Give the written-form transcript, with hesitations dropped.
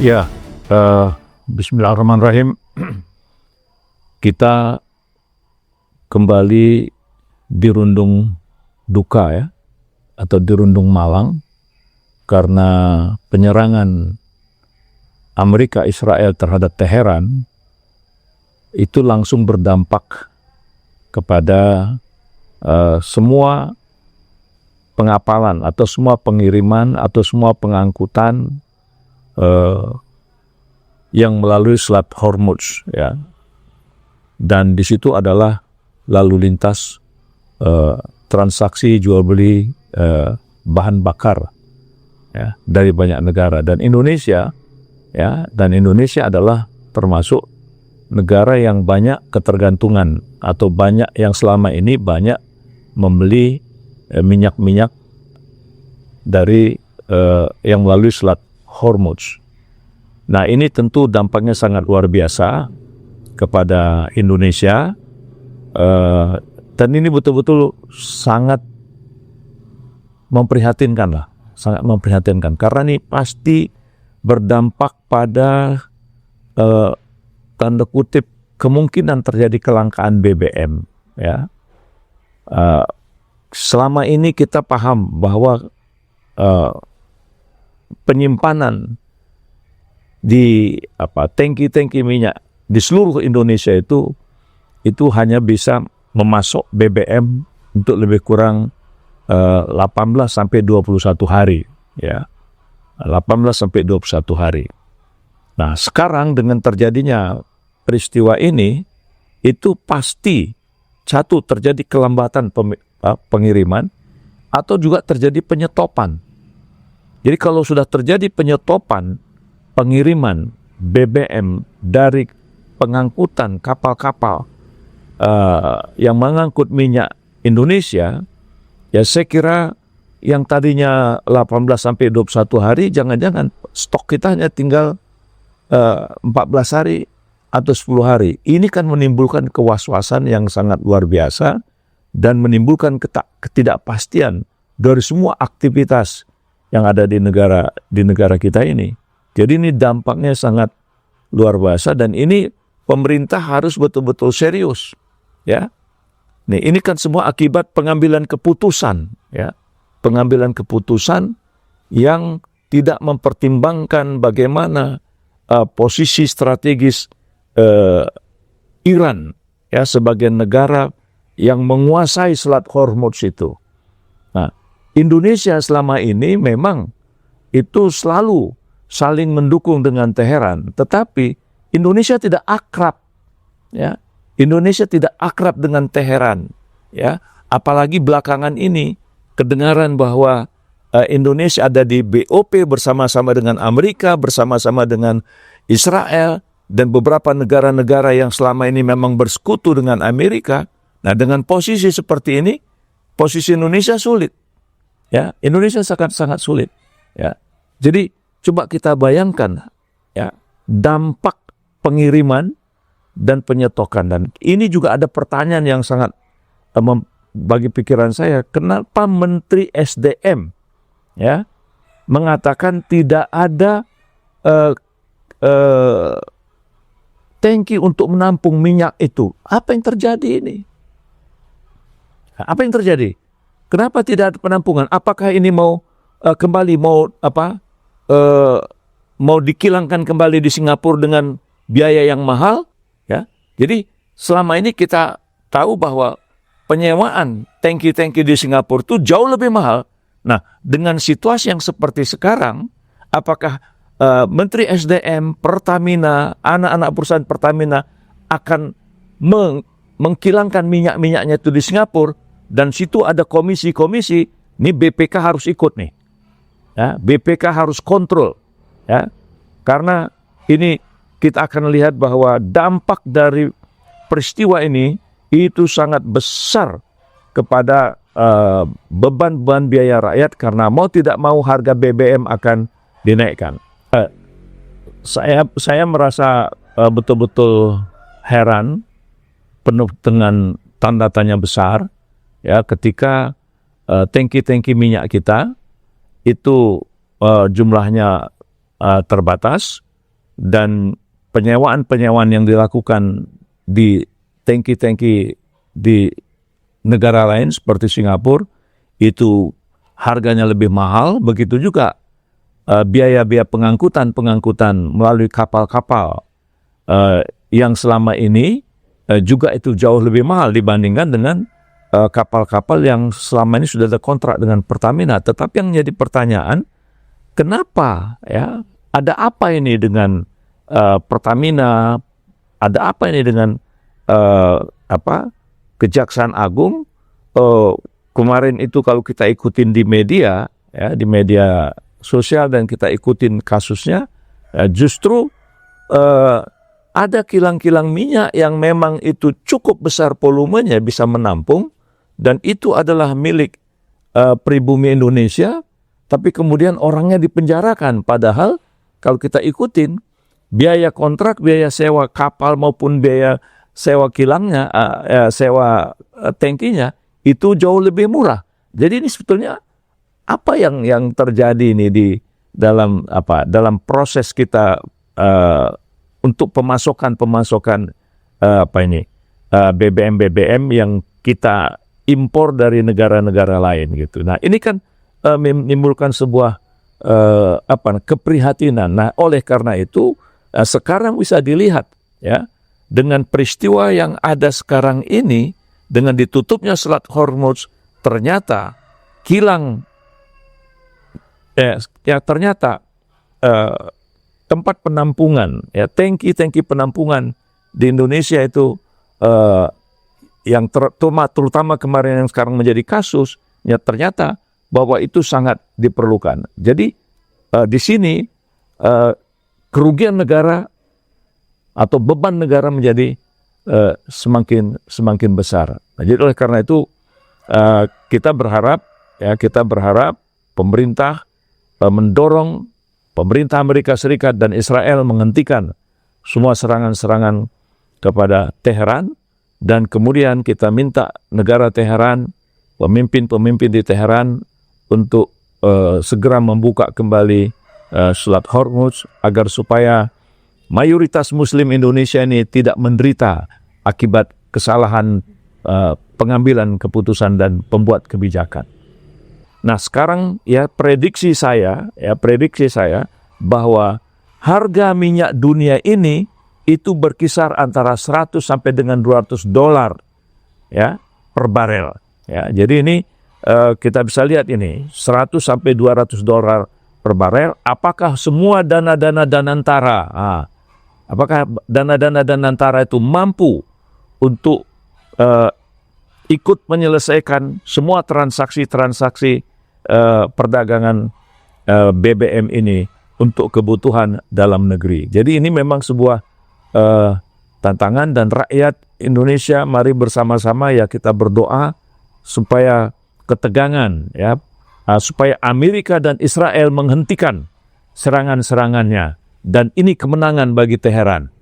Ya, Bismillahirrahmanirrahim. Kita kembali dirundung duka ya, atau dirundung malang karena penyerangan Amerika Israel terhadap Teheran itu langsung berdampak kepada semua pengapalan atau semua pengiriman atau semua pengangkutan yang melalui Selat Hormuz ya, dan di situ adalah lalu lintas transaksi jual beli bahan bakar ya dari banyak negara, dan Indonesia adalah termasuk negara yang banyak ketergantungan atau banyak yang selama ini banyak membeli minyak dari yang melalui Selat Hormuz. Nah, ini tentu dampaknya sangat luar biasa kepada Indonesia, dan ini betul-betul sangat memprihatinkan karena ini pasti berdampak pada tanda kutip kemungkinan terjadi kelangkaan BBM ya. Selama ini kita paham bahwa penyimpanan di tangki-tangki minyak di seluruh Indonesia itu hanya bisa memasok BBM untuk lebih kurang 18 sampai 21 hari ya. 18 sampai 21 hari. Nah, sekarang dengan terjadinya peristiwa ini itu pasti satu terjadi kelambatan pengiriman atau juga terjadi penyetopan. Jadi kalau sudah terjadi penyetopan pengiriman BBM dari pengangkutan kapal-kapal yang mengangkut minyak Indonesia, ya saya kira yang tadinya 18 sampai 21 hari, jangan-jangan stok kita hanya tinggal 14 hari atau 10 hari. Ini kan menimbulkan kewaswasan yang sangat luar biasa dan menimbulkan ketidakpastian dari semua aktivitas yang ada di negara kita ini. Jadi ini dampaknya sangat luar biasa, dan ini pemerintah harus betul-betul serius ya. Nih, ini kan semua akibat pengambilan keputusan ya. Pengambilan keputusan yang tidak mempertimbangkan bagaimana posisi strategis Iran ya sebagai negara yang menguasai Selat Hormuz itu. Nah, Indonesia selama ini memang itu selalu saling mendukung dengan Teheran, tetapi Indonesia tidak akrab ya. Indonesia tidak akrab dengan Teheran ya, apalagi belakangan ini kedengaran bahwa Indonesia ada di BOP bersama-sama dengan Amerika, bersama-sama dengan Israel dan beberapa negara-negara yang selama ini memang bersekutu dengan Amerika. Nah, dengan posisi seperti ini, posisi Indonesia sulit ya. Indonesia sangat sulit ya. Jadi coba kita bayangkan ya dampak pengiriman dan penyetokan, dan ini juga ada pertanyaan yang sangat bagi pikiran saya, kenapa Menteri SDM ya mengatakan tidak ada tangki untuk menampung minyak itu? Apa yang terjadi ini? Apa yang terjadi? Kenapa tidak ada penampungan? Apakah ini mau kembali mau dikilangkan kembali di Singapura dengan biaya yang mahal ya? Jadi selama ini kita tahu bahwa penyewaan tangki-tangki di Singapura itu jauh lebih mahal. Nah, dengan situasi yang seperti sekarang, apakah Menteri SDM, Pertamina, anak-anak perusahaan Pertamina akan mengkilangkan minyak-minyaknya itu di Singapura, dan situ ada komisi-komisi, ini BPK harus ikut nih. Ya, BPK harus kontrol ya. Karena ini kita akan lihat bahwa dampak dari peristiwa ini itu sangat besar kepada beban-beban biaya rakyat, karena mau tidak mau harga BBM akan dinaikkan. Saya merasa betul-betul heran, penuh dengan tanda tanya besar ya, ketika tangki-tangki minyak kita itu jumlahnya terbatas, dan penyewaan-penyewaan yang dilakukan di tangki-tangki di negara lain seperti Singapura itu harganya lebih mahal. Begitu juga biaya-biaya pengangkutan melalui kapal-kapal yang selama ini juga itu jauh lebih mahal dibandingkan dengan kapal-kapal yang selama ini sudah ada kontrak dengan Pertamina. Tetapi yang jadi pertanyaan, kenapa ya? Ada apa ini dengan Pertamina? Ada apa ini dengan Kejaksaan Agung? Kemarin itu kalau kita ikutin di media, ya, di media sosial dan kita ikutin kasusnya, justru ada kilang-kilang minyak yang memang itu cukup besar volumenya bisa menampung, dan itu adalah milik pribumi Indonesia, tapi kemudian orangnya dipenjarakan. Padahal kalau kita ikutin, biaya kontrak, biaya sewa kapal maupun biaya sewa kilangnya, sewa tangkinya, itu jauh lebih murah. Jadi ini sebetulnya apa yang terjadi ini di dalam proses kita untuk pemasokan BBM yang kita impor dari negara-negara lain gitu. Nah, ini kan menimbulkan sebuah keprihatinan. Nah, oleh karena itu sekarang bisa dilihat ya, dengan peristiwa yang ada sekarang ini, dengan ditutupnya Selat Hormuz, ternyata kilang tempat penampungan, ya, tangki-tangki penampungan di Indonesia itu yang terutama kemarin yang sekarang menjadi kasus, ya ternyata bahwa itu sangat diperlukan. Jadi di sini kerugian negara atau beban negara menjadi semakin besar. Nah, jadi oleh karena itu kita berharap pemerintah mendorong pemerintah Amerika Serikat dan Israel menghentikan semua serangan-serangan kepada Teheran, dan kemudian kita minta negara Teheran, pemimpin-pemimpin di Teheran untuk segera membuka kembali Selat Hormuz agar supaya mayoritas Muslim Indonesia ini tidak menderita akibat kesalahan pengambilan keputusan dan pembuat kebijakan. Nah, sekarang prediksi saya bahwa harga minyak dunia ini itu berkisar antara 100 sampai dengan $200 ya per barel. Ya, jadi ini kita bisa lihat ini 100 sampai $200 per barel. Apakah semua dana-dana Danantara, apakah dana-dana Danantara itu mampu untuk ikut menyelesaikan semua transaksi-transaksi perdagangan BBM ini untuk kebutuhan dalam negeri. Jadi ini memang sebuah tantangan, dan rakyat Indonesia mari bersama-sama ya kita berdoa supaya ketegangan supaya Amerika dan Israel menghentikan serangan-serangannya, dan ini kemenangan bagi Teheran.